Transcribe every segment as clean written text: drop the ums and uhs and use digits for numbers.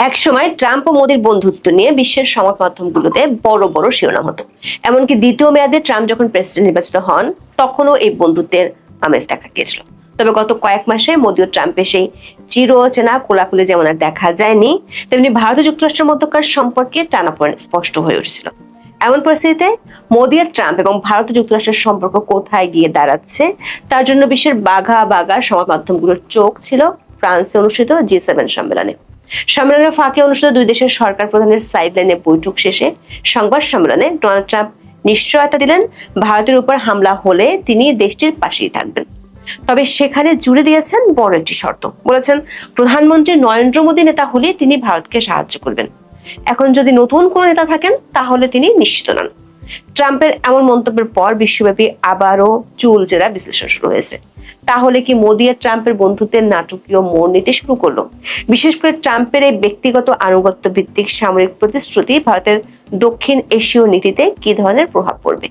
একসময় ট্রাম্প ও মোদির বন্ধুত্ব নিয়ে বিশ্বের সংবাদ মাধ্যমগুলোতে বড় বড় শিরোনাম হতো। এমনকি দ্বিতীয় মেয়াদে ট্রাম্প যখন প্রেসিডেন্ট নির্বাচিত হন, তখনও এই বন্ধুত্বের আমেজ দেখা গিয়েছিল। তবে গত কয়েক মাসে মোদি ও ট্রাম্পের সেই চিরচেনা কোলাকুলি যেমন আর দেখা যায়নি, তেমনি ভারত ও যুক্তরাষ্ট্রের মধ্যকার সম্পর্কে টানাপোড়েন স্পষ্ট হয়ে উঠেছিল। এমন পরিস্থিতিতে মোদি আর ট্রাম্প এবং ভারত ও যুক্তরাষ্ট্রের সম্পর্ক কোথায় গিয়ে দাঁড়াচ্ছে, তার জন্য বিশ্বের বাঘা বাঘা সংবাদ মাধ্যমগুলোর চোখ ছিল ফ্রান্সে অনুষ্ঠিত G7 সম্মেলনে। সম্মেলনের ফাঁকে অনুষ্ঠিত দুই দেশের সরকার প্রধানের সাইডলাইনে বৈঠক শেষে সংবাদ সম্মেলনে ডোনাল্ড ট্রাম্প নিশ্চয়তা দিলেন, ভারতের উপর হামলা হলে তিনি দেশটির পাশেই থাকবেন। তবে সেখানে জুড়ে দিয়েছেন বড় একটি শর্ত। বলেছেন, প্রধানমন্ত্রী নরেন্দ্র মোদী নেতা হলে তিনি ভারতকে সাহায্য করবেন। এখন যদি নতুন কোন নেতা থাকেন, তাহলে তিনি নিশ্চিত নন। ট্রাম্পের এমন মন্তব্যের পর বিশ্বব্যাপী আবারও চুলচেরা বিশ্লেষণ শুরু হয়েছে। তাহলে কি মোদি আর ট্রাম্পের বন্ধুত্বের নাটকীয় মোড় নিতে শুরু করলো? বিশেষ করে ট্রাম্পের এই ব্যক্তিগত আনুগত্য ভিত্তিক সামরিক প্রতিশ্রুতি ভারতের দক্ষিণ এশীয় নীতিতে কি ধরনের প্রভাব পড়বে,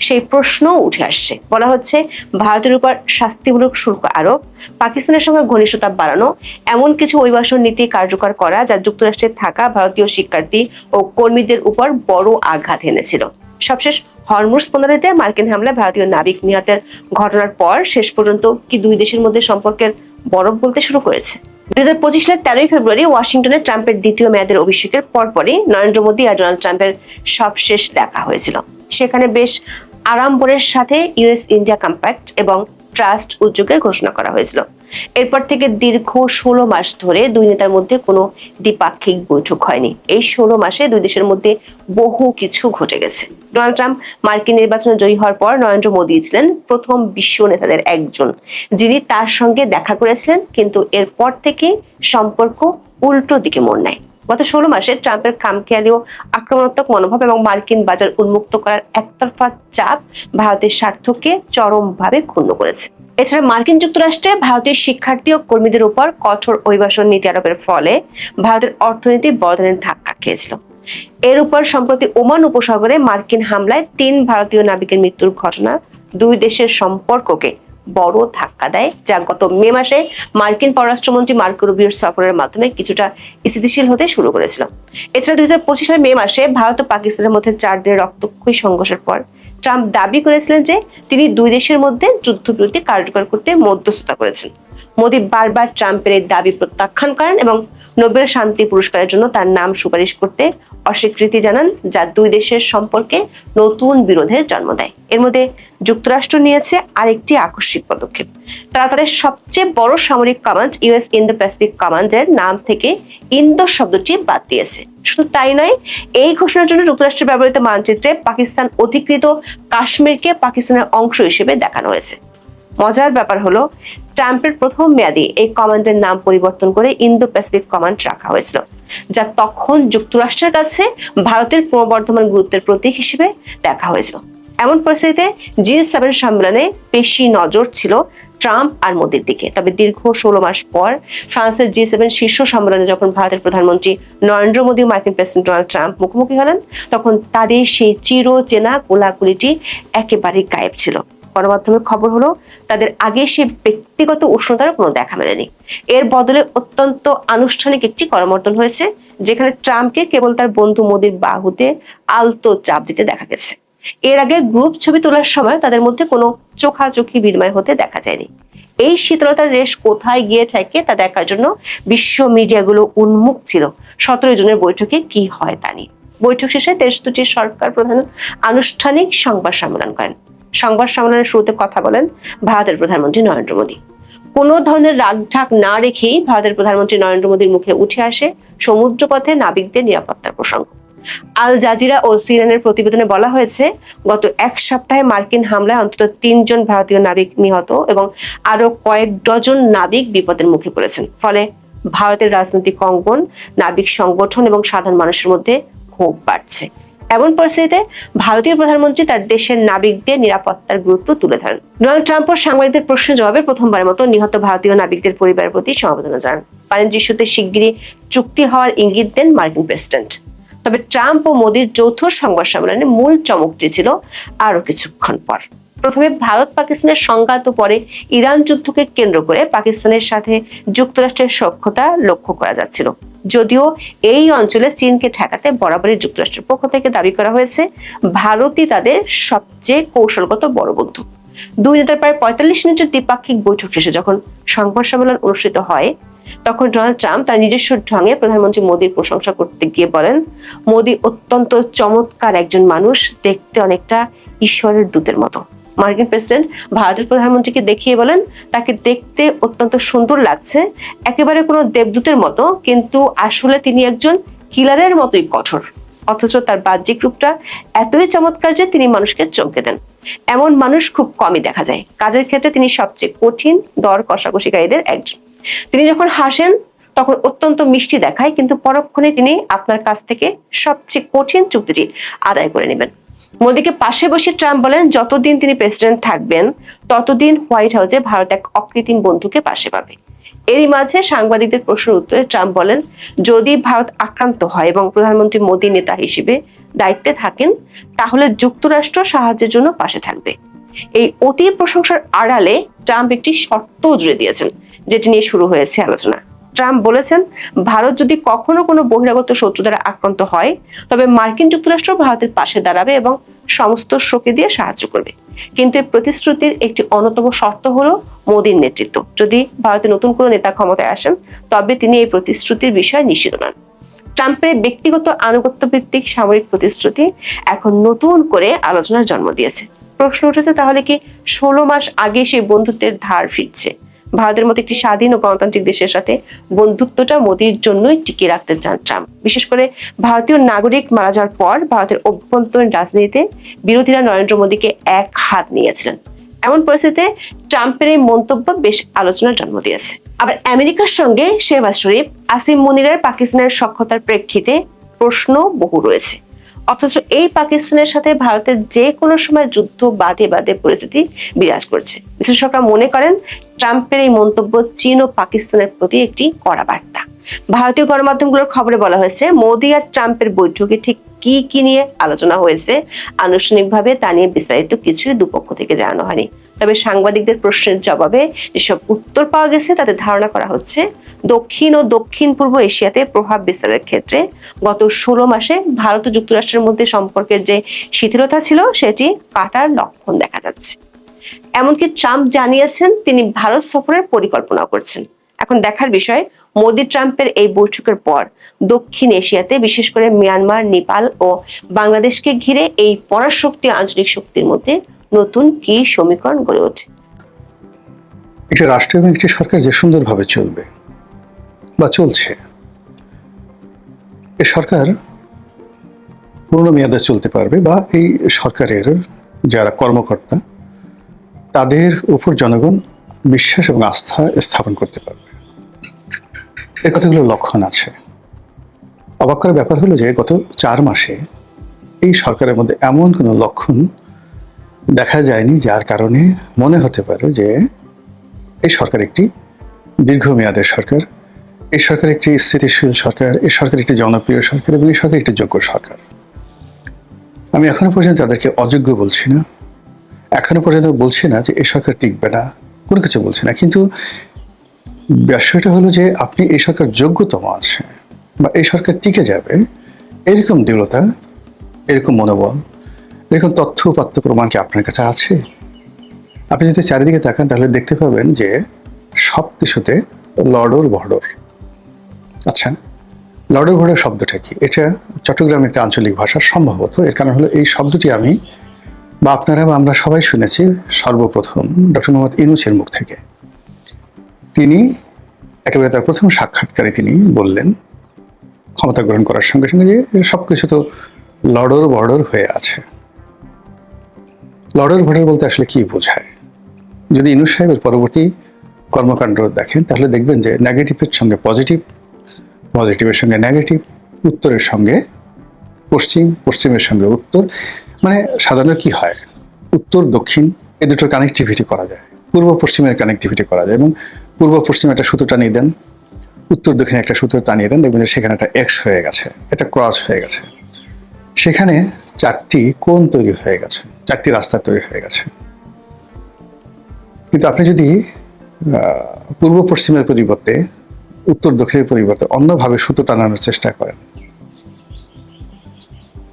সেই প্রশ্ন উঠে আসছে। বলা হচ্ছে, ভারতের উপর শাস্তিমূলক শুল্ক আরোপ, পাকিস্তানের সঙ্গে ঘনিষ্ঠতা বাড়ানো, এমন কিছু অভিবাসন নীতি কার্যকর করা যা যুক্তরাষ্ট্রে থাকা ভারতীয় শিক্ষার্থী ও কর্মীদের উপর বড় আঘাত এনেছিল। সবশেষ হরমুজ প্রণালীতে মার্কিন হামলায় ভারতীয় নাবিক নিহতের ঘটনার পর শেষ পর্যন্ত কি দুই দেশের মধ্যে সম্পর্কের বরফ গলতে শুরু করেছে? 2025 সালের 13 ফেব্রুয়ারি ওয়াশিংটনে ট্রাম্পের দ্বিতীয় মেয়াদের অভিষেকের পরপরই নরেন্দ্র মোদী আর ডোনাল্ড ট্রাম্পের সবশেষ দেখা হয়েছিল। সেখানে বেশ আড়ম্বরের সাথে ইউএস ইন্ডিয়া কম্প্যাক্ট এবং ট্রাস্ট উদ্যোগের ঘোষণা করা হয়েছিল। এরপর থেকে দীর্ঘ 16 মাস ধরে দুই নেতার মধ্যে কোনো দ্বিপাক্ষিক বৈঠক হয়নি। এই 16 মাসে দুই দেশের মধ্যে বহু কিছু ঘটে গেছে। ডোনাল্ড ট্রাম্প মার্কিন নির্বাচনে জয়ী হওয়ার পর নরেন্দ্র মোদী ছিলেন প্রথম বিশ্ব নেতাদের একজন যিনি তার সঙ্গে দেখা করেছিলেন, কিন্তু এরপর থেকে সম্পর্ক উল্টো দিকে মোড় নেয়। গত 16 মাসে ট্রাম্পের খামখেয়ালি ও আক্রমণাত্মক মনোভাব এবং মার্কিন বাজার উন্মুক্ত করার একতরফা চাপ ভারতের স্বার্থকে চরমভাবে ক্ষুণ্ণ করেছে। এছাড়া মার্কিন যুক্তরাষ্ট্রে ভারতীয় শিক্ষার্থী ও কর্মীদের উপর কঠোর অভিবাসন নীতি আরোপের ফলে ভারতের অর্থনীতি বড় ধরনের ধাক্কা খেয়েছিল। এর উপর সম্প্রতি ওমান উপসাগরে মার্কিন হামলায় 3 ভারতীয় নাবিকের মৃত্যুর ঘটনা দুই দেশের সম্পর্ককে বড় ধাক্কা দেয়, যা গত মে মাসে মার্কিন পররাষ্ট্রমন্ত্রী মার্কো রুবিওর সফরের মাধ্যমে কিছুটা স্থিতিশীল হতে শুরু করেছিল। এছাড়া 2025 সালের মে মাসে ভারত ও পাকিস্তানের মধ্যে 4 দিনের রক্তক্ষয়ী সংঘর্ষের পর ট্রাম্প দাবি করেছিলেন যে তিনি দুই দেশের মধ্যে যুদ্ধবিরতি কার্যকর করতে মধ্যস্থতা করেছেন। মোদী বারবার ট্রাম্পের এই দাবি প্রত্যাখ্যান করেন এবং নোবেল শান্তি পুরস্কারের জন্য তার নাম সুপারিশ করতে অস্বীকৃতি জানান, যা দুই দেশের সম্পর্কে নতুন বিরোধের জন্ম দেয়। এর মধ্যে যুক্তরাষ্ট্র নিয়েছে আরেকটি আকস্মিক পদক্ষেপ। তারা তাদের সবচেয়ে বড় সামরিক কমান্ড ইউএস ইন্দো প্যাসিফিক কমান্ডের নাম থেকে ইন্দো শব্দটি বাদ দিয়েছে। শুধু তাই নয়, এই ঘোষণার জন্য যুক্তরাষ্ট্রের ব্যবহৃত মানচিত্রে পাকিস্তান অধিকৃত কাশ্মীরকে পাকিস্তানের অংশ হিসেবে দেখানো হয়েছে। মজার ব্যাপার হলো, ট্রাম্পের প্রথম মেয়াদে এই কমান্ডের নাম পরিবর্তন করে ইন্দো প্যাসিফিক কমান্ড রাখা হয়েছিল, যা তখন যুক্তরাষ্ট্রের কাছে ভারতের ক্রমবর্ধমান গুরুত্বের প্রতীক হিসেবে দেখা হয়েছিল। এমন পরিস্থিতিতে G7 সম্মেলনে বেশি নজর ছিল ট্রাম্প আর মোদির দিকে। তবে দীর্ঘ 16 মাস পর ফ্রান্সের G7 শীর্ষ সম্মেলনে যখন ভারতের প্রধানমন্ত্রী নরেন্দ্র মোদী ও মার্কিন প্রেসিডেন্ট ডোনাল্ড ট্রাম্প মুখোমুখি হলেন, তখন তাদের সেই চিরচেনা কোলাকুলিটি একেবারেই গায়েব ছিল। গণমাধ্যমের খবর হলো, তাদের আগে সে ব্যক্তিগত উষ্ণতার কোনো দেখা মেলেনি। এর বদলে অত্যন্ত আনুষ্ঠানিক একটি করমর্দন হয়েছে, যেখানে ট্রাম্পকে কেবল তার বন্ধু মোদির বাহুতে আলতো চাপ দিতে দেখা গেছে। এর আগে গ্রুপ ছবি তোলার সময় তাদের মধ্যে কোনো চোখাচোখি বিনিময় হতে দেখা যায়নি। এই শীতলতার রেশ কোথায় গিয়ে ঠেকে তা দেখার জন্য বিশ্ব মিডিয়াগুলো উন্মুখ ছিল 17 জনের বৈঠকে কি হয় তা নিয়ে। বৈঠক শেষে দেশ দুটির সরকার প্রধান আনুষ্ঠানিক সংবাদ সম্মেলন করেন। সংবাদ সম্মেলনের শুরুতে কথা বলেন ভারতের প্রধানমন্ত্রী নরেন্দ্র মোদী। কোনো ধরনের রাগঢাক না রেখেই ভারতের প্রধানমন্ত্রী নরেন্দ্র মোদীর মুখে উঠে আসে সমুদ্রপথে নাবিকদের নিরাপত্তার প্রসঙ্গ। আল জাজিরা ও সিএনএনের প্রতিবেদনে বলা হয়েছে, গত এক সপ্তাহে মার্কিন হামলায় অন্তত 3 জন ভারতীয় নাবিক নিহত এবং আরো কয়েক ডজন নাবিক বিপদের মুখে পড়েছেন। ফলে ভারতের রাজনৈতিক অঙ্গন, নাবিক সংগঠন এবং সাধারণ মানুষের মধ্যে ক্ষোভ বাড়ছে। এমন পরিস্থিতিতে ভারতীয় প্রধানমন্ত্রী তার দেশের নাবিকদের নিরাপত্তার গুরুত্ব তুলে ধরেন। ডোনাল্ড ট্রাম্প সাংবাদিকদের প্রশ্নের জবাবে প্রথমবারের মতো নিহত ভারতীয় নাবিকদের পরিবারের প্রতি সমবেদনা জানান। বাণিজ্য ইস্যুতে শিগগিরই চুক্তি হওয়ার ইঙ্গিত দেন মার্কিন প্রেসিডেন্ট। তবে ট্রাম্প ও মোদির যৌথ সংবাদ সম্মেলনে মূল চমকটি ছিল আরো কিছুক্ষণ পর। প্রথমে ভারত পাকিস্তানের সংঘাত ও পরে ইরান যুদ্ধকে কেন্দ্র করে পাকিস্তানের সাথে যুক্তরাষ্ট্রের সখ্যতা লক্ষ্য করা যাচ্ছিল। যদিও এই অঞ্চলে চীনকে ঠেকাতে বরাবরই যুক্তরাষ্ট্রের পক্ষ থেকে দাবি করা হয়েছে ভারতই তাদের সবচেয়ে কৌশলগত বড় বন্ধু। দুই নেতার প্রায় ৪৫ মিনিটের দ্বিপাক্ষিক বৈঠক শেষে যখন সংবাদ সম্মেলন অনুষ্ঠিত হয়, তখন ডোনাল্ড ট্রাম্প তার নিজস্ব ঢঙে প্রধানমন্ত্রী মোদীর প্রশংসা করতে গিয়ে বলেন, মোদী অত্যন্ত চমৎকার একজন মানুষ, দেখতে অনেকটা ঈশ্বরের দূতের মতো। মার্কিন প্রেসিডেন্ট ভারতের প্রধানমন্ত্রীকে দেখিয়ে বলেন, তাকে দেখতে অত্যন্ত সুন্দর লাগছে, একেবারে কোনো দেবদূতের মতো, কিন্তু আসলে তিনি একজন কিলারের মতোই কঠোর। অথচ তার বাহ্যিক রূপটা এতই চমৎকার যে তিনি মানুষকে চমকে দেন। এমন মানুষ খুব কমই দেখা যায়। কাজের ক্ষেত্রে তিনি সবচেয়ে কঠিন দর কষাকষিকারীদের একজন। তিনি যখন হাসেন তখন অত্যন্ত মিষ্টি দেখায়, কিন্তু পরক্ষণে তিনি আপনার কাছ থেকে সবচেয়ে কঠিন চুক্তিটি আদায় করে নেবেন। মোদীকে পাশে বসে ট্রাম্প বলেন, যতদিন তিনি প্রেসিডেন্ট থাকবেন ততদিন হোয়াইট হাউসে ভারত এক অকৃত্রিম বন্ধুকে পাশে পাবে। এরই মাঝে সাংবাদিকদের প্রশ্নের উত্তরে ট্রাম্প বলেন, যদি ভারত আক্রান্ত হয় এবং প্রধানমন্ত্রী মোদী নেতা হিসেবে দায়িত্বে থাকেন, তাহলে যুক্তরাষ্ট্র সাহায্যের জন্য পাশে থাকবে। এই অতি প্রশংসার আড়ালে ট্রাম্প একটি শর্ত জুড়ে দিয়েছেন, যেটি নিয়ে শুরু হয়েছে আলোচনা। ট্রাম্প বলেছেন, ভারত যদি কখনো কোনো বহিরাগত শত্রু দ্বারা আক্রান্ত হয়, তবে মার্কিন যুক্তরাষ্ট্র ভারতের পাশে দাঁড়াবে এবং সমস্ত শক্তি দিয়ে সাহায্য করবে। কিন্তু এই প্রতিশ্রুতির একটি অন্যতম শর্ত হলো মোদীর নেতৃত্ব। যদি ভারতের নতুন কোনো নেতা ক্ষমতায় আসেন, তবে তিনি এই প্রতিশ্রুতির বিষয়ে নিশ্চিত নন। ট্রাম্পের ব্যক্তিগত আনুগত্য ভিত্তিক সামরিক প্রতিশ্রুতি এখন নতুন করে আলোচনার জন্ম দিয়েছে। প্রশ্ন উঠেছে, তাহলে কি 16 মাস আগে সেই বন্ধুত্বের ধার ফিরছে? ভারতের মতো একটি স্বাধীন ও গণতান্ত্রিক দেশের সাথে বন্ধুত্বটা মোদীর জন্যই টিকিয়ে রাখতে চান ট্রাম্প। বিশেষ করে ভারতীয় নাগরিক মারা যাওয়ার পর ভারতের অভ্যন্তরীণ রাজনীতিতে বিরোধীরা নরেন্দ্র মোদীকে এক হাত নিয়েছিলেন। এমন পরিস্থিতিতে ট্রাম্পের এই মন্তব্য বেশ আলোচনার জন্ম দিয়েছে। আবার আমেরিকার সঙ্গে শেহবাজ শরীফ, আসিম মুনিরের পাকিস্তানের সখ্যতার প্রেক্ষিতে প্রশ্ন বহু রয়েছে। অথচ এই পাকিস্তানের সাথে ভারতের যে কোনো সময় যুদ্ধ বাঁধে বাঁধে পরিস্থিতি বিরাজ করছে। বিশেষজ্ঞরা মনে করেন, ট্রাম্পের এই মন্তব্য চীন ও পাকিস্তানের প্রতি একটি কড়া বার্তা। ভারতীয় গণমাধ্যমগুলোর খবরে বলা হয়েছে, মোদী আর ট্রাম্পের বৈঠকে ঠিক কি কি নিয়ে আলোচনা হয়েছে আনুষ্ঠানিকভাবে তা নিয়ে বিস্তারিত কিছুই দুপক্ষ থেকে জানানো হয়নি। তবে সাংবাদিকদের প্রশ্নের জবাবে যেসব উত্তর পাওয়া গেছে তাতে ধারণা করা হচ্ছে, দক্ষিণ ও দক্ষিণ পূর্ব এশিয়াতে প্রভাব বিস্তারের ক্ষেত্রে গত 16 মাসে ভারত ও যুক্তরাষ্ট্রের মধ্যে সম্পর্কের যে শিথিলতা ছিল সেটি কাটার লক্ষণ দেখা যাচ্ছে। এমনকি ট্রাম্প জানিয়েছেন তিনি ভারত সফরের পরিকল্পনা করছেন। এখন দেখার বিষয়, মোদী ট্রাম্পের এই বৈঠকের পর দক্ষিণ এশিয়াতে বিশেষ করে মিয়ানমার, নেপাল ও বাংলাদেশকে ঘিরে এই পরাশক্তি আঞ্চলিক শক্তির মধ্যে নতুন কি সমীকরণ গড়ে ওঠে। একটি রাষ্ট্র এবং একটি সরকার যে সুন্দরভাবে চলবে বা চলছে, এই সরকার পূর্ণ মেয়াদে চলতে পারবে বা এই সরকারের যারা কর্মকর্তা তাদের উপর জনগণ বিশ্বাস এবং আস্থা স্থাপন করতে পারবে, এর কতগুলো লক্ষণ আছে। অবাক করার ব্যাপার হলো যে গত 4 মাসে এই সরকারের মধ্যে এমন কোনো লক্ষণ দেখা যায়নি যার কারণে মনে হতে পারে যে এই সরকার একটি দীর্ঘমেয়াদের সরকার, এই সরকার একটি স্থিতিশীল সরকার, এই সরকার একটি জনপ্রিয় সরকার এবং এই সরকার একটি যোগ্য সরকার। আমি এখনো পর্যন্ত তাদেরকে অযোগ্য বলছি না, এখনো পর্যন্ত বলছি না যে এই সরকার টিকবে না, কোনো কিছু বলছি না। কিন্তু বিষয়টা হলো যে আপনি এই সরকার যোগ্যতম আছে বা এই সরকার টিকে যাবে, এরকম দৃঢ়তা, এরকম মনোবল, এরকম তথ্য উপাত্ত প্রমাণ কি আপনার কাছে আছে? আপনি যদি চারিদিকে তাকান তাহলে দেখতে পাবেন যে সব কিছুতে লড়র ভড়র। আচ্ছা, লড়র ভড়র শব্দটা কি? এটা চট্টগ্রামের একটা আঞ্চলিক ভাষা সম্ভবত। এর কারণ হলো এই শব্দটি আমি বা আপনারা বা আমরা সবাই শুনেছি সর্বপ্রথম ডক্টর মোহাম্মদ ইউনূসের মুখ থেকে। তিনি একেবারে তার প্রথম সাক্ষাৎকারে তিনি বললেন ক্ষমতা গ্রহণ করার সঙ্গে সঙ্গে যে সবকিছু তো লড়র বড়র হয়ে আছে। লড়র ভড়র বলতে আসলে কি বোঝায়? যদি ইউনূস সাহেবের পরবর্তী কর্মকাণ্ড দেখেন তাহলে দেখবেন যে নেগেটিভের সঙ্গে পজিটিভ, পজিটিভের সঙ্গে নেগেটিভ, উত্তরের সঙ্গে পশ্চিম, পশ্চিমের সঙ্গে উত্তর। মানে সাধারণত কি হয়, উত্তর দক্ষিণ এ দুটোর কানেক্টিভিটি করা যায়, পূর্ব পশ্চিমের কানেক্টিভিটি করা যায় এবং পূর্ব পশ্চিমে একটা সুতো টানিয়ে দেন, উত্তর দক্ষিণে একটা সুতো টানিয়ে দেন, দেখবেন যে সেখানে একটা এক্স হয়ে গেছে, একটা ক্রস হয়ে গেছে, সেখানে 4টি কোণ তৈরি হয়ে গেছে, 4টি রাস্তা তৈরি হয়ে গেছে। কিন্তু আপনি যদি পূর্ব পশ্চিমের পরিবর্তে উত্তর দক্ষিণের পরিবর্তে অন্যভাবে সুতো টানানোর চেষ্টা করেন,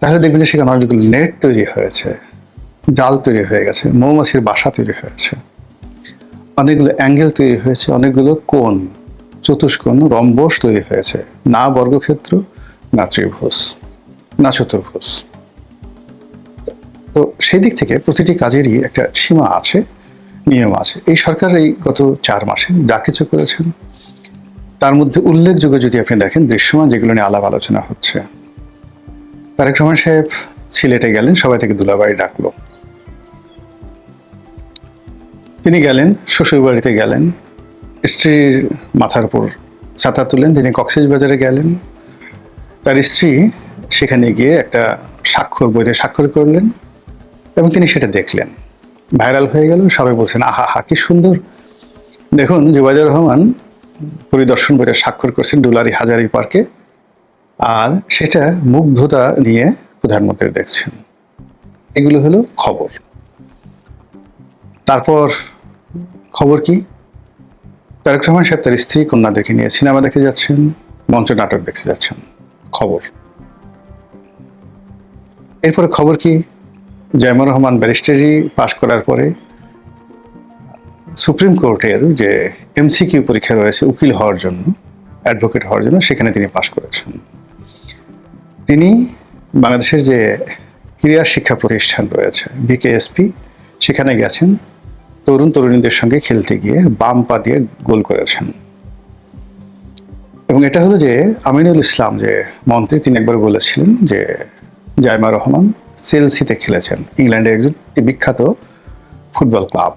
তাহলে দেখবেন যে সেখানে অনেকগুলো নেট তৈরি হয়েছে, জাল তৈরি হয়ে গেছে, মৌমাছির বাসা তৈরি হয়েছে, অনেকগুলো অ্যাঙ্গেল তৈরি হয়েছে, অনেকগুলো কোণ, চতুষ্কোণ, রম্বস তৈরি হয়েছে, না বর্গক্ষেত্র, না ত্রিভুজ, না চতুর্ভুজ। তো সেই দিক থেকে প্রতিটি কাজেরই একটা সীমা আছে, নিয়ম আছে। এই সরকার এই গত 4 মাসে যা কিছু করেছেন তার মধ্যে উল্লেখযোগ্য যদি আপনি দেখেন দৃশ্যমান যেগুলো নিয়ে আলাপ আলোচনা হচ্ছে, তারেক রহমান সাহেব সিলেটে গেলেন, সবাই থেকে দুলাভাই ডাকলো। তিনি গেলেন, শ্বশুর বাড়িতে গেলেন, স্ত্রীর মাথার উপর ছাতা তুলেন। তিনি কক্সবাজারে গেলেন, তার স্ত্রী সেখানে গিয়ে একটা স্বাক্ষর বইতে স্বাক্ষর করলেন এবং তিনি সেটা দেখলেন, ভাইরাল হয়ে গেল। সবাই বলছেন, আহা হা কি সুন্দর, দেখুন জুবাইদুর রহমান পরিদর্শন বইতে স্বাক্ষর করছেন ডুলারি হাজারি পার্কে, আর সেটা মুগ্ধতা নিয়ে প্রধানমন্ত্রী দেখছেন। এগুলো হলো খবর। তারপর খবর কি, তারেক রহমান সাহেব তার স্ত্রী কন্যাদেরকে নিয়ে সিনেমা দেখতে যাচ্ছেন, মঞ্চ নাটক দেখতে যাচ্ছেন, খবর। এরপরে খবর কি, জাইমুর রহমান ব্যারিস্টারি পাশ করার পরে সুপ্রিম কোর্টের যে এমসিকিউ পরীক্ষা রয়েছে উকিল হওয়ার জন্য, অ্যাডভোকেট হওয়ার জন্য, সেখানে তিনি পাশ করেছেন। তিনি বাংলাদেশের যে ক্রীড়া শিক্ষা প্রতিষ্ঠান রয়েছে বিকেএসপি, সেখানে গেছেন, তরুণ তরুণীদের সঙ্গে খেলতে গিয়ে বাম পা দিয়ে গোল করেছেন। এবং এটা হলো যে আমিনুল ইসলাম যে মন্ত্রী, তিনি একবার বলেছিলেন যে জাইমা রহমান চেলসিতে খেলেছেন, ইংল্যান্ডের একজন বিখ্যাত ফুটবল ক্লাব।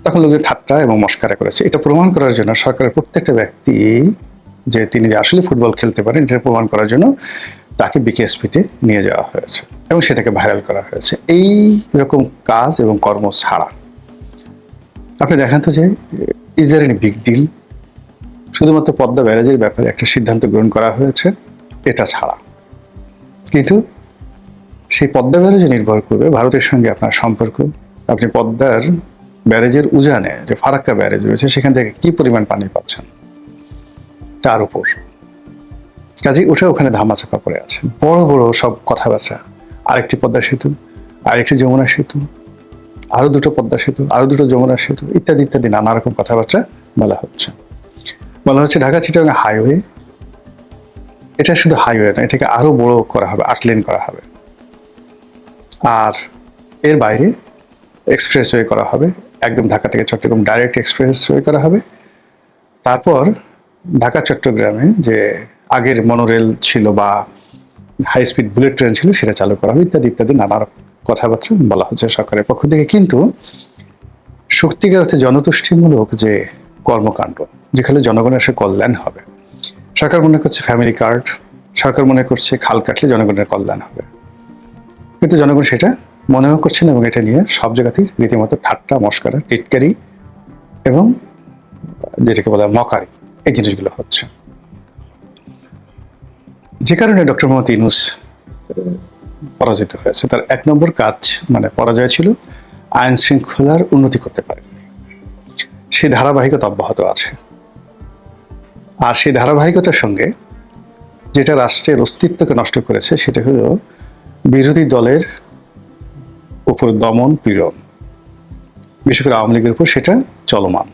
তখন লোকের ঠাট্টা এবং মস্কারা করেছে। এটা প্রমাণ করার জন্য সরকারের প্রত্যেকটা ব্যক্তি যে তিনি যে আসলে ফুটবল খেলতে পারেন এটা প্রমাণ করার জন্য তাকে বিকেএসপিতে নিয়ে যাওয়া হয়েছে এবং সেটাকে ভাইরাল করা হয়েছে। এই রকম কাজ এবং কর্ম ছাড়া আপনি দেখেন তো যে is there any big deal? শুধুমাত্র পদ্মা ব্যারাজের ব্যাপারে একটা সিদ্ধান্ত গ্রহণ করা হয়েছে, এটা ছাড়া। কিন্তু সেই পদ্মা ব্যারাজে নির্ভর করবে ভারতের সঙ্গে আপনার সম্পর্ক। আপনি পদ্মার ব্যারেজের উজানে যে ফারাক্কা ব্যারেজ রয়েছে সেখান থেকে কি পরিমাণ পানি পাচ্ছেন তার উপর। কাজেই ওখানে ধামাচাপা পড়ে আছে, বড় বড় সব কথাবার্তা। আরেকটি পদ্মা সেতু, আরেকটি যমুনা সেতু, আরো 2টো পদ্মা সেতু, আরো 2টো যমুনা সেতু, ইত্যাদি ইত্যাদি নানা রকম কথাবার্তা বলা হচ্ছে। বলা হচ্ছে ঢাকা চিটাগাং হাইওয়ে, এটা শুধু হাইওয়ে না, এটাকে আরো বড় করা হবে, 8 লেন করা হবে। আর এর বাইরে এক্সপ্রেসওয়ে করা হবে, একদম ঢাকা থেকে চট্টগ্রাম ডাইরেক্ট এক্সপ্রেসওয়ে করা হবে। তারপর ঢাকা চট্টগ্রামে যে আগের মনোরেল ছিল বা হাই স্পিড বুলেট ট্রেন ছিল সেটা চালু করা হবে, ইত্যাদি ইত্যাদি নানা রকম কথাবার্তা বলা হচ্ছে সরকারের পক্ষ থেকে। কিন্তু সত্যিকার অর্থে জনতুষ্টিমূলক যে কর্মকাণ্ড, যেখানে জনগণের সে কল্যাণ হবে, সরকার মনে করছে ফ্যামিলি কার্ড, সরকার মনে করছে খাল কাটলে জনগণের কল্যাণ হবে, কিন্তু জনগণ সেটা মনেও করছেন এবং এটা নিয়ে সব জায়গাতেই রীতিমতো ঠাট্টা মস্কারা টিটকারি এবং যেটাকে বলা মকারি, এই জিনিসগুলো হচ্ছে। যে কারণে ডক্টর মোহাম্মদ ইউনূস পরাজিত হয়েছে। তার 1 নম্বর কাজ মানে পরাজয় ছিল আইন শৃঙ্খলার উন্নতি করতে পারেনি। সেই ধারাবাহিকতা অব্যাহত আছে। আর সেই ধারাবাহিকতার সঙ্গে যেটা রাষ্ট্রের অস্তিত্বকে নষ্ট করেছে সেটা হলো বিরোধী দলের উপর দমন পীড়ন, বিশেষ করে আওয়ামী লীগের উপর সেটা চলমান।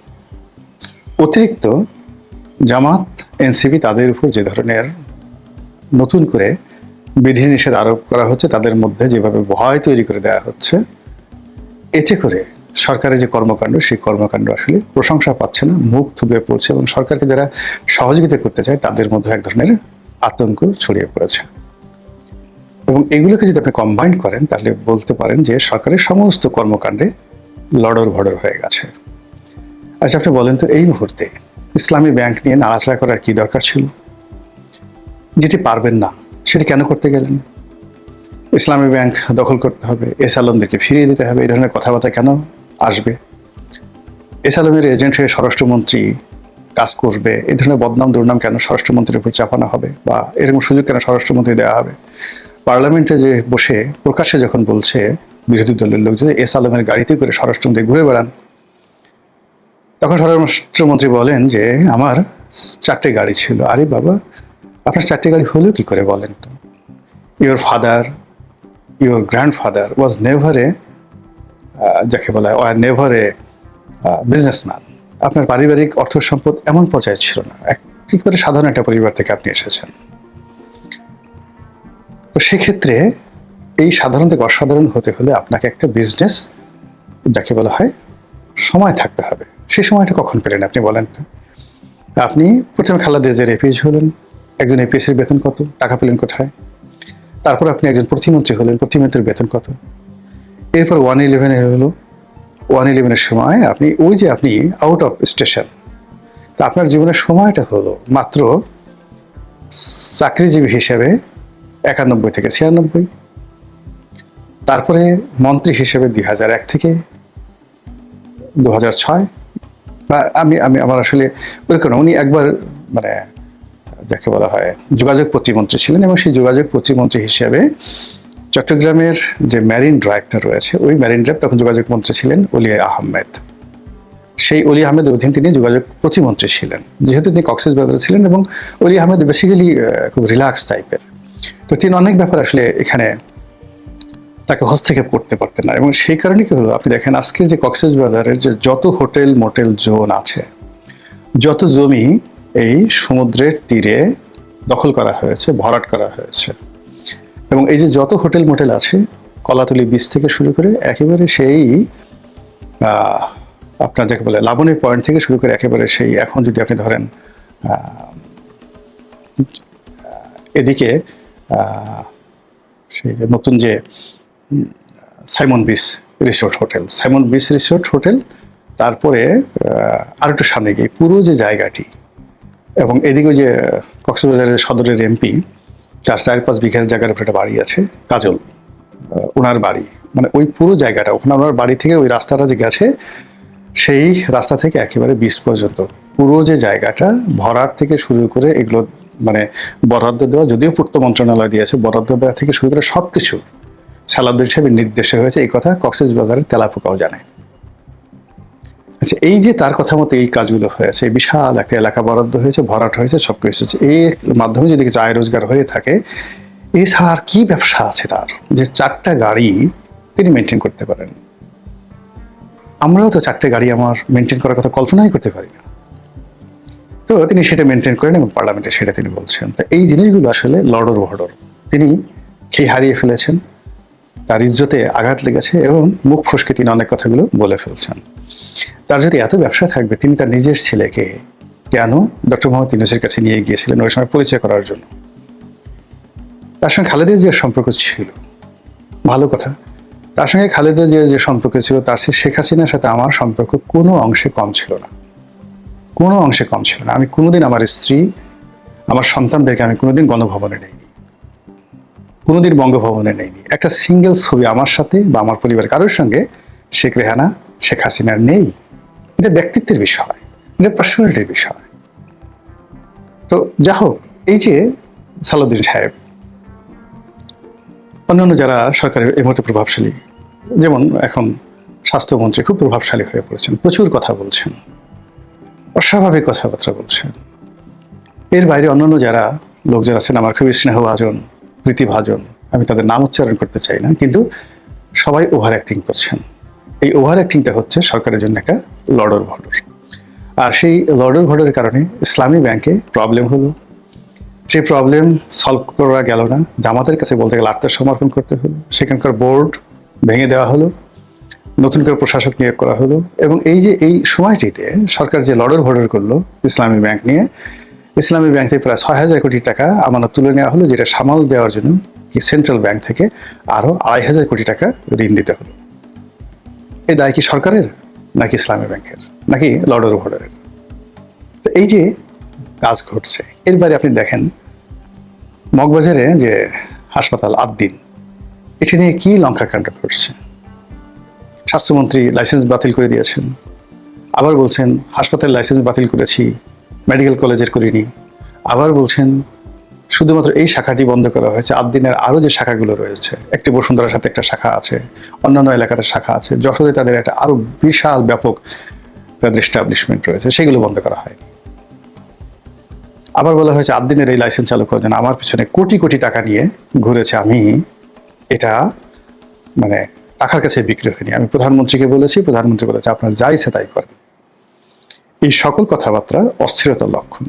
অতিরিক্ত জামাত এনসিপি তাদের উপর যে ধরনের নতুন করে বিধিনিষেধ আরোপ করা হচ্ছে, তাদের মধ্যে যেভাবে ভয় তৈরি করে দেওয়া হচ্ছে, এতে করে সরকারের যে কর্মকাণ্ড সেই কর্মকাণ্ড আসলে প্রশংসা পাচ্ছে না, মুখ থুবড়ে পড়ছে এবং সরকারকে যারা সহযোগিতা করতে চায় তাদের মধ্যে এক ধরনের আতঙ্ক ছড়িয়ে পড়েছে। এবং এগুলোকে যদি আপনি কম্বাইন করেন তাহলে বলতে পারেন যে সরকারের সমস্ত কর্মকাণ্ডে লড়র ভড়র হয়ে গেছে। আচ্ছা আপনি বলেন তো, এই মুহূর্তে ইসলামী ব্যাংক নিয়ে নাড়াচাড়া করার কি দরকার ছিল? যেটি পারবেন না সেটি কেন করতে গেলেন? ইসলামী ব্যাংক দখল করতে হবে, এস আলমদেরকে ফিরিয়ে দিতে হবে, এই ধরনের কথাবার্তা কেন আসবে? এস আলমের এজেন্ট হয়ে স্বরাষ্ট্রমন্ত্রী কাজ করবে, এই ধরনের বদনাম দুর্নাম কেন স্বরাষ্ট্রমন্ত্রীর উপর চাপানো হবে বা এরকম সুযোগ কেন স্বরাষ্ট্রমন্ত্রী দেওয়া হবে? পার্লামেন্টে যে বসে প্রকাশ্যে যখন বলছে বিরোধী দলের লোক যে এস আলমের গাড়িতে করে স্বরাষ্ট্রমন্ত্রী ঘুরে বেড়ান, তখন স্বরাষ্ট্রমন্ত্রী বলেন যে আমার 4টে গাড়ি ছিল। আরে বাবা, আপনার 4টে গাড়ি হলো কি করে বলেন তো? Your father, your grandfather was never a, যাকে বলা হয় ওয়ার নেভার এ বিজনেসম্যান। আপনার পারিবারিক অর্থ সম্পদ এমন পর্যায়ে ছিল না, একেবারে সাধারণ একটা পরিবার থেকে আপনি এসেছেন। তো সেক্ষেত্রে এই সাধারণ থেকে অসাধারণ হতে হলে আপনাকে একটা বিজনেস, যাকে বলা হয় সময় থাকতে হবে। সেই সময়টা কখন পেলেন আপনি বলেন তো? আপনি প্রথমে খালেদা জিয়ার এপিএস হলেন। একজন এপিএস এর বেতন কত? টাকা পেলেন কোথায়? তারপর আপনি একজন প্রতিমন্ত্রী হলেন, প্রতিমন্ত্রীর বেতন কত? এরপর 111 হলো। 111-এর সময় আপনি ওই যে আপনি আউট অফ স্টেশন, তা আপনার জীবনের সময়টা হলো মাত্র চাকরিজীবী হিসেবে 91 থেকে 96। তারপরে মন্ত্রী হিসেবে 2001 থেকে 2006। বা আমি আমি আমার আসলে ওরকম, উনি একবার মানে যাকে বলা হয় যোগাযোগ প্রতিমন্ত্রী ছিলেন, এবং সেই যোগাযোগ প্রতিমন্ত্রী হিসেবে চট্টগ্রামের যে মেরিন ড্রাইভটা রয়েছে, ওই মেরিন ড্রাইভ তখন যোগাযোগ মন্ত্রী ছিলেন অলি আহমেদ। সেই অলি আহমেদের অধীন তিনি যোগাযোগ প্রতিমন্ত্রী ছিলেন, যেহেতু তিনি কক্সবাজারে ছিলেন। এবং অলি আহমেদ বেসিক্যালি খুব রিল্যাক্স টাইপের, তো তিনি অনেক ব্যাপার আসলে এখানে তাকে হস্তক্ষেপ করতে পারতেন না। এবং সেই কারণে কি হলো, আপনি দেখেন আজকের যে কক্সবাজারের যে যত হোটেল মোটেল জোন আছে, যত জমি এই সমুদ্রের তীরে দখল করা হয়েছে, ভরাট করা হয়েছে, এবং এই যে যত হোটেল মোটেল আছে কলাতলি বিচ থেকে শুরু করে একেবারে সেই আপনার যাকে বলে লাবণী পয়েন্ট থেকে শুরু করে একেবারে সেই এখন যদি আপনি ধরেন এদিকে সেই নতুন যে Simon beach resort hotel, Simon beach resort hotel, তারপরে আর একটু সামনে গিয়ে পুরো যে জায়গাটি, এবং এদিকে যে কক্সবাজারের সদরের এমপি, তার 4-5 বিঘার জায়গার উপরে একটা বাড়ি আছে, কাজল, ওনার বাড়ি, মানে ওই পুরো জায়গাটা, ওখানে ওনার বাড়ি থেকে ওই রাস্তাটা যে গেছে, সেই রাস্তা থেকে একেবারে বিচ পর্যন্ত পুরো যে জায়গাটা ভরাট থেকে শুরু করে এগুলো মানে বরাদ্দ দেওয়া, যদিও পূর্ত মন্ত্রণালয় দিয়েছে, বরাদ্দ দেওয়া থেকে শুরু করে সবকিছু সালাউদ্দিন সাহেবের নির্দেশে হয়েছে। এই কথা কক্সবাজারের তেলাপোকাও জানে। আচ্ছা, এই যে তার কথা মতো এই কাজগুলো হয়েছে, বিশাল একটা এলাকা বরাদ্দ হয়েছে, ভরাট হয়েছে, সবকিছু হয়েছে, এর মাধ্যমে যদি কিছু আয় রোজগার হয়ে থাকে, এছাড়া আর কি ব্যবসা আছে তার যে 4টা গাড়ি তিনি মেনটেন করতে পারেন? আমরাও তো 4টে গাড়ি আমার মেনটেন করার কথা কল্পনাই করতে পারি না। তো তিনি সেটা মেনটেন করেন এবং পার্লামেন্টে সেটা তিনি বলছেন। তো এই জিনিসগুলো আসলে লড়র ভড়র, তিনি খেয়ে হারিয়ে ফেলেছেন, তার ইজ্জতে আঘাত লেগেছে, এবং মুখ ফসকে তিনি অনেক কথাগুলো বলে ফেলছেন। তার যদি এত ব্যবসা থাকবে, তিনি তার নিজের ছেলেকে কেন ডক্টর মোহাম্মদ ইউনূসের কাছে নিয়ে গিয়েছিলেন ওই সময় পরিচয় করার জন্য? তার সঙ্গে খালেদা জিয়ার সম্পর্ক ছিল, ভালো কথা। তার সঙ্গে খালেদা জিয়ার যে সম্পর্ক ছিল, তার সে শেখ হাসিনার সাথে আমার সম্পর্ক কোনো অংশে কম ছিল না, কোনো অংশে কম ছিল না। আমি কোনোদিন আমার স্ত্রী, আমার সন্তানদেরকে আমি কোনোদিন গণভবনে নেইনি, কোনোদিন বঙ্গভবনে নেইনি। একটা সিঙ্গেল ছবি আমার সাথে বা আমার পরিবার কারোর সঙ্গে শেখ রেহানা, শেখ হাসিনার নেই। এটা ব্যক্তিত্বের বিষয়, এটা পার্সোনালিটির বিষয়। তো যা হোক, এই যে সালাউদ্দিন সাহেব, অন্যান্য যারা সরকারের এই মুহূর্তে প্রভাবশালী, যেমন এখন স্বাস্থ্যমন্ত্রী খুব প্রভাবশালী হয়ে পড়েছেন, প্রচুর কথা বলছেন, অস্বাভাবিক কথাবার্তা বলছেন। এর বাইরে অন্যান্য যারা লোক যারা আছেন, আমার খুবই স্নেহভাজন, প্রীতিভাজন, আমি তাদের নাম উচ্চারণ করতে চাই না, কিন্তু সবাই ওভার অ্যাক্টিং করছেন। এই ওভার অ্যাক্টিংটা হচ্ছে সরকারের জন্য একটা লড়র ভড়র। আর সেই লড়র ভড়রের কারণে ইসলামী ব্যাংকে প্রবলেম হলো। সেই প্রবলেম সলভ করা গেল না, জামাতের কাছে বলতে গেলে আত্মসমর্পণ করতে হলো, সেখানকার বোর্ড ভেঙে দেওয়া হলো, নতুন করে প্রশাসক নিয়োগ করা হলো। এবং এই যে এই সময়টিতে সরকার যে লড়র ভড়র করলো ইসলামী ব্যাংক নিয়ে, ইসলামী ব্যাংক থেকে প্রায় 6,000 কোটি টাকা আমানত তুলে নেওয়া হলো, যেটা সামাল দেওয়ার জন্য কি সেন্ট্রাল ব্যাংক থেকে আরো 2,500 কোটি টাকা ঋণ দিতে হলো। এই দায় কি সরকারের, নাকি ইসলামী ব্যাংকের, নাকি লড়র ভড়রের? তো এই যে কাজ ঘটছে, এর বাইরে আপনি দেখেন মগবাজারে যে হাসপাতাল আদ্দিন, এটি নিয়ে কি লঙ্কাকাণ্ড ঘটছে। স্বাস্থ্যমন্ত্রী লাইসেন্স বাতিল করে দিয়েছেন, আবার বলছেন হাসপাতালের লাইসেন্স বাতিল করেছি, মেডিকেল কলেজের করিনি। আবার বলছেন শুধুমাত্র এই শাখাটি বন্ধ করা হয়েছে, আদ্দিনের আরও যে শাখাগুলো রয়েছে, একটি বসুন্ধরার সাথে একটা শাখা আছে, অন্যান্য এলাকাতে শাখা আছে, যশোরে তাদের একটা আরও বিশাল ব্যাপক তাদের এস্টাবলিশমেন্ট রয়েছে, সেগুলো বন্ধ করা হয়নি। আবার বলা হয়েছে 8 দিনের এই লাইসেন্স চালু করার জন্য আমার পিছনে কোটি কোটি টাকা নিয়ে ঘুরেছে, আমি এটা মানে টাকার কাছে বিক্রি হয়নি। আমি প্রধানমন্ত্রীকে বলেছি, প্রধানমন্ত্রী বলেছে আপনার যা ইচ্ছে তাই করেন। এই সকল কথাবার্তা অস্থিরতার লক্ষণ,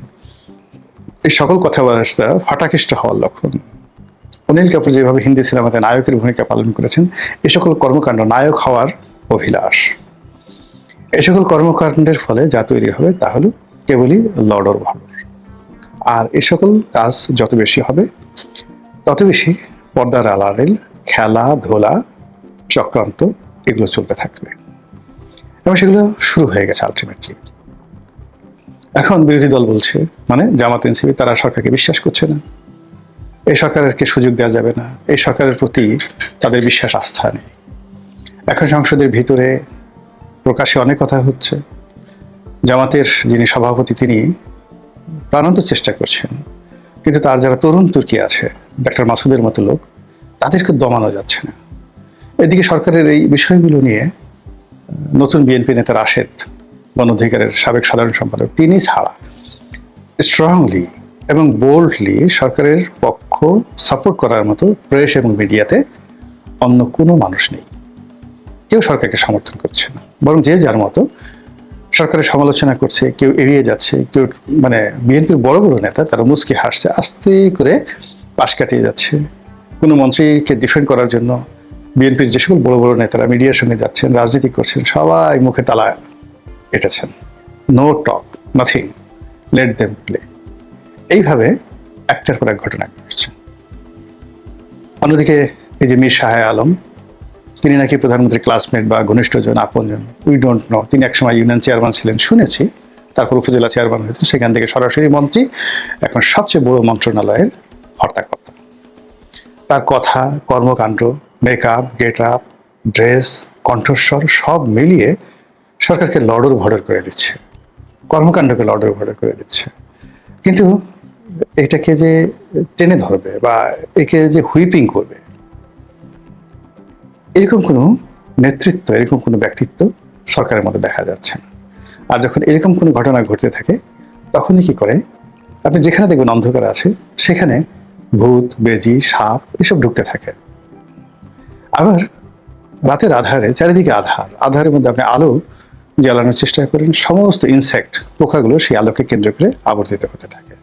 এই সকল কথাবার্তা ফাটাকেষ্ট হওয়ার লক্ষণ। অনিল কাপুর যেভাবে হিন্দি সিনেমাতে নায়কের ভূমিকা পালন করেছেন, এই সকল কর্মকাণ্ড নায়ক হওয়ার অভিলাষ। এই সকল কর্মকাণ্ডের ফলে যা তৈরি হবে তা হলো কেবলই লড়র ভড়র। আর এই সকল কাজ যত বেশি হবে তত বেশি পর্দার আড়ালে খেলাধুলা, চক্রান্ত এগুলো চলতে থাকবে এবং সেগুলো শুরু হয়ে গেছে আলটিমেটলি। এখন বিরোধী দল বলছে, মানে জামাত এনসিপি, তারা সরকারকে বিশ্বাস করছে না, এই সরকারকে সুযোগ দেওয়া যাবে না, এই সরকারের প্রতি তাদের বিশ্বাস আস্থা নেই। এখন সংসদের ভিতরে প্রকাশ্যে অনেক কথা হচ্ছে। জামাতের যিনি সভাপতি তিনি প্রাণান্ত চেষ্টা করছেন, কিন্তু তার যারা তরুণ তুর্কি আছে, ডক্টর মাসুদের মতো লোক, তাদেরকে দমানো যাচ্ছে না। এদিকে সরকারের এই বিষয়গুলো নিয়ে নতুন বিএনপি নেতা রাশেদ, গণ অধিকারের সাবেক সাধারণ সম্পাদক, তিনি ছাড়া স্ট্রংলি এবং বোল্ডলি সরকারের পক্ষ সাপোর্ট করার মতো প্রেস এবং মিডিয়াতে অন্য কোনো মানুষ নেই। কেউ সরকারকে সমর্থন করছে না, বরং যে যার মতো সরকারের সমালোচনা করছে, কেউ এড়িয়ে যাচ্ছে, কেউ মানে বিএনপির বড় বড় নেতা তারা মুচকি হাসছে, আস্তে করে পাশ কাটিয়ে যাচ্ছে। কোনো মন্ত্রীকে ডিফেন্ড করার জন্য বিএনপির যে সকল বড় বড় নেতারা মিডিয়ার সঙ্গে যাচ্ছেন, রাজনীতি করছেন, সবাই মুখে তালা এঁটেছেন, no talk, nothing, let them play. এইভাবে একটার পর এক ঘটনা ঘটছে। অন্যদিকে এই যে মীর শাহ আলম, তিনি নাকি প্রধানমন্ত্রীর ক্লাসমেট বা ঘনিষ্ঠজন, আপনজন, উই ডোন্ট নো। তিনি একসময় ইউনিয়ন চেয়ারম্যান ছিলেন শুনেছি, তারপর উপজেলা চেয়ারম্যান হয়েছেন, সেখান থেকে সরাসরি মন্ত্রী, এখন সবচেয়ে বড় মন্ত্রণালয়ের হর্তাকর্তা। তার কথা, কর্মকাণ্ড, মেকআপ, গেট আপ, ড্রেস, কণ্ঠস্বর সব মিলিয়ে সরকারকে লড়র ভড়র করে দিচ্ছে, কর্মকাণ্ডকে লড়র ভড়র করে দিচ্ছে। কিন্তু এটাকে যে টেনে ধরবে বা একে যে হুইপিং করবে, এরকম কোনো নেতৃত্ব, এরকম কোনো ব্যক্তিত্ব সরকারের মধ্যে দেখা যাচ্ছে না। আর যখন এরকম কোনো ঘটনা ঘটতে থাকে, তখনই কি করে, আপনি যেখানে দেখবেন অন্ধকার আছে সেখানে ভূত, বেজি, সাপ এসব ঢুকতে থাকে। আবার রাতের আধারে, চারিদিকে আধার, আধারের মধ্যে আপনি আলো জ্বালানোর চেষ্টা করেন, সমস্ত ইনসেক্ট, পোকাগুলো সেই আলোকে কেন্দ্র করে আবর্তিত হতে থাকে।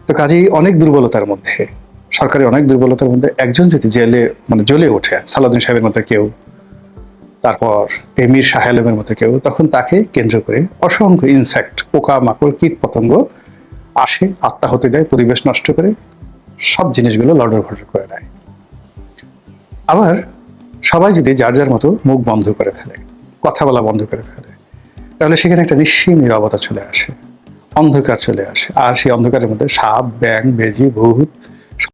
তো কাজেই অনেক দুর্বলতার মধ্যে, সরকারের অনেক দুর্বলতার মধ্যে একজন যদি জেলে মানে জ্বলে ওঠে, সালাউদ্দিন সাহেবের মতো কেউ, তারপর মীর শাহ আলমের মতো কেউ, তখন তাকে কেন্দ্র করে অসংখ্য ইনসেক্ট, পোকা মাকড়, কীট পতঙ্গ আসে, আত্মা হতে দেয়, পরিবেশ নষ্ট করে, সব জিনিসগুলো লড়র ভড়র করে দেয়। আবার সবাই যদি যার যার মতো মুখ বন্ধ করে ফেলে, কথা বলা বন্ধ করে ফেলে, তাহলে সেখানে একটা নিশ্চিত নীরবতা চলে আসে, অন্ধকার চলে আসে। আর সেই অন্ধকারের মধ্যে সাপ, ব্যাঙ, বেজি, ভূত